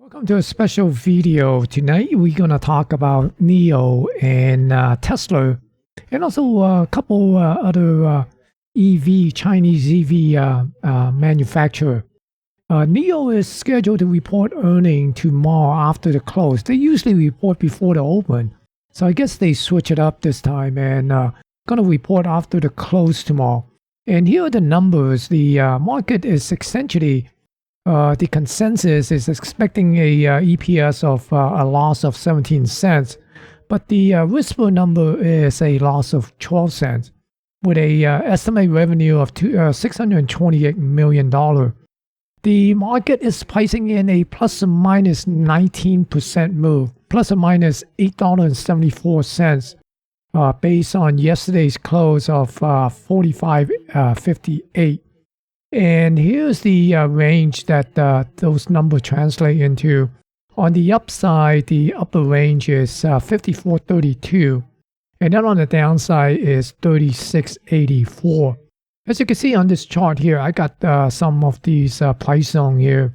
Welcome to a special video. Tonight we're going to talk about NIO and Tesla, and also a couple other Chinese EV manufacturer. NIO is scheduled to report earnings tomorrow after the close. They usually report before the open, so I guess they switch it up this time and going to report after the close tomorrow. And here are the numbers. The market is essentially the consensus is expecting a EPS of a loss of 17 cents, but the whisper number is a loss of 12 cents, with a estimated revenue of $628 million. The market is pricing in a plus or minus 19% move, plus or minus $8.74, based on yesterday's close of 45.58. And here's the range that those numbers translate into. On the upside, the upper range is 54.32, and then on the downside is 36.84. As you can see on this chart here, I got some of these price zone here,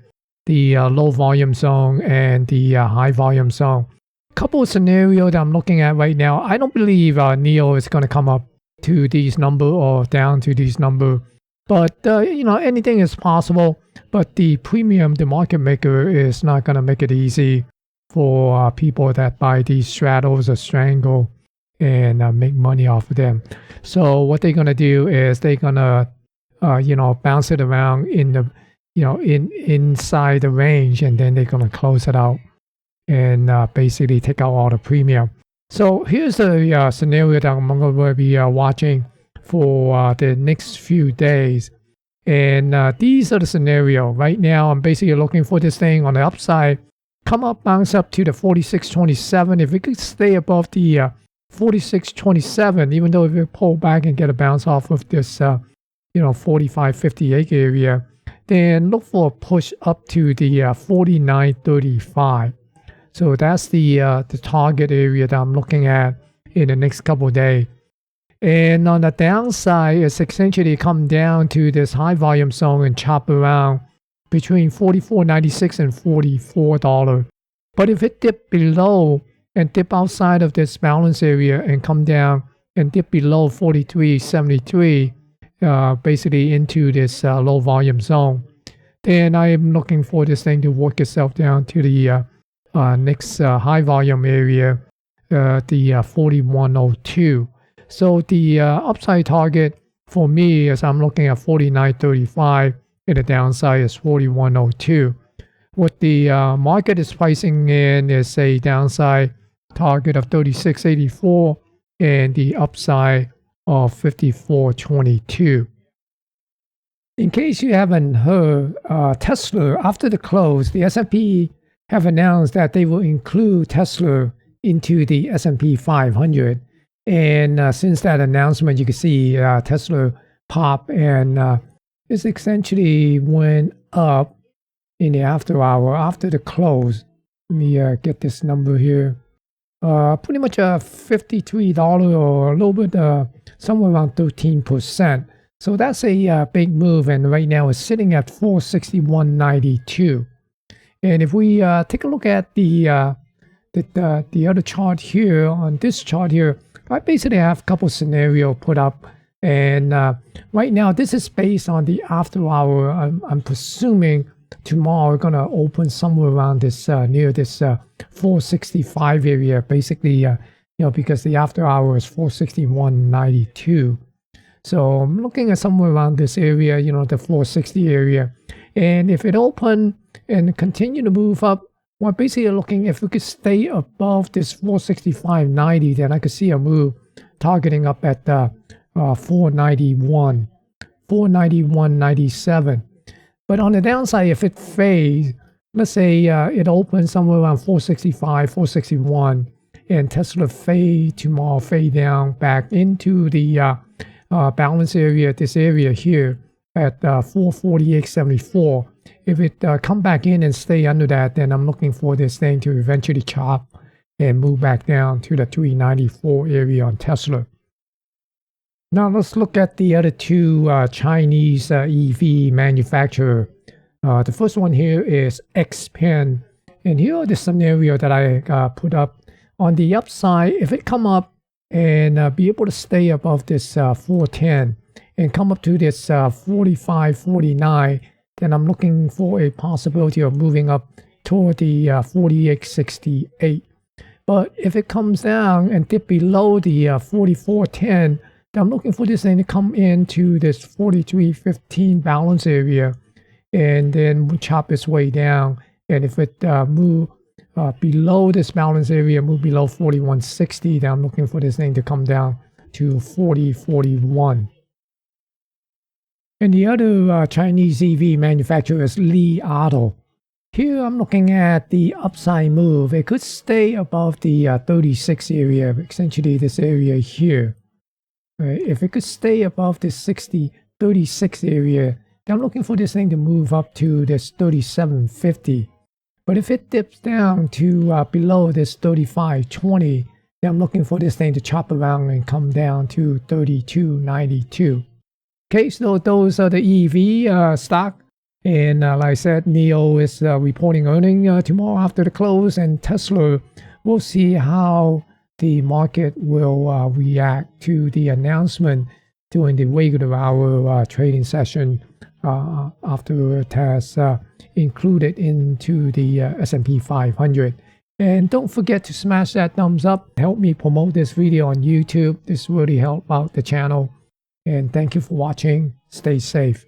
the low volume zone and the high volume zone. Couple of scenarios that I'm looking at right now. I don't believe NIO is going to come up to these numbers or down to these numbers. But, anything is possible. But the premium, the market maker, is not going to make it easy for people that buy these straddles or strangle and make money off of them. So what they're going to do is they're going to, bounce it around in the, inside the range, and then they're going to close it out and basically take out all the premium. So here's the scenario that I'm going to be watching for the next few days. And these are the scenario. Right now, I'm basically looking for this thing on the upside. Come up, bounce up to the 46.27. If it could stay above the 46.27, even though if it pull back and get a bounce off of this, 45.58 area, then look for a push up to the 49.35. So that's the target area that I'm looking at in the next couple of days. And on the downside, it's essentially come down to this high volume zone and chop around between $44.96 and $44. But if it dip below and dip outside of this balance area and come down and dip below 43.73, basically into this low volume zone, then I am looking for this thing to work itself down to the next high volume area, the 41.02. So the upside target for me is I'm looking at 49.35, and the downside is 41.02. What the market is pricing in is a downside target of 36.84 and the upside of 54.22. In case you haven't heard, Tesla, after the close, the S&P have announced that they will include Tesla into the S&P 500. And since that announcement, you can see Tesla pop, and it's essentially went up in the after hour, after the close. Let me get this number here. Pretty much $53 or a little bit, somewhere around 13%. So that's a big move, and right now it's sitting at 461.92. And if we take a look at the other chart here, on this chart here, I basically have a couple scenarios put up, and right now this is based on the after hour. I'm presuming tomorrow we're gonna open somewhere around this near this 465 area, basically, because the after hour is 461.92. So I'm looking at somewhere around this area, the 460 area, and if it open and continue to move up, well, basically looking, if we could stay above this 465.90, then I could see a move targeting up at 491.97. But on the downside, if it fades, let's say it opens somewhere around 465, 461, and Tesla fade down back into the balance area, this area here at 448.74. If it come back in and stay under that, then I'm looking for this thing to eventually chop and move back down to the 394 area on Tesla. Now let's look at the other two Chinese EV manufacturer. The first one here is XPENG, And here are the scenario that I put up. On the upside, if it come up and be able to stay above this 410 and come up to this 45.49, then I'm looking for a possibility of moving up toward the 48.68. But if it comes down and dip below the 44.10, then I'm looking for this thing to come into this 43.15 balance area and then chop its way down. And if it move below this balance area, move below 41.60, then I'm looking for this thing to come down to 40.41. And the other Chinese EV manufacturer is Li Auto. Here I'm looking at the upside move. It could stay above the 36 area, essentially this area here. If it could stay above this 36 area, then I'm looking for this thing to move up to this 37.50. But if it dips down to below this 35.20, then I'm looking for this thing to chop around and come down to 32.92. Okay, so those are the EV stock. And like I said, NIO is reporting earnings tomorrow after the close, and Tesla, we'll see how the market will react to the announcement during the regular hour trading session after it has included into the S&P 500. And don't forget to smash that thumbs up. Help me promote this video on YouTube. This really helps out the channel. And thank you for watching. Stay safe.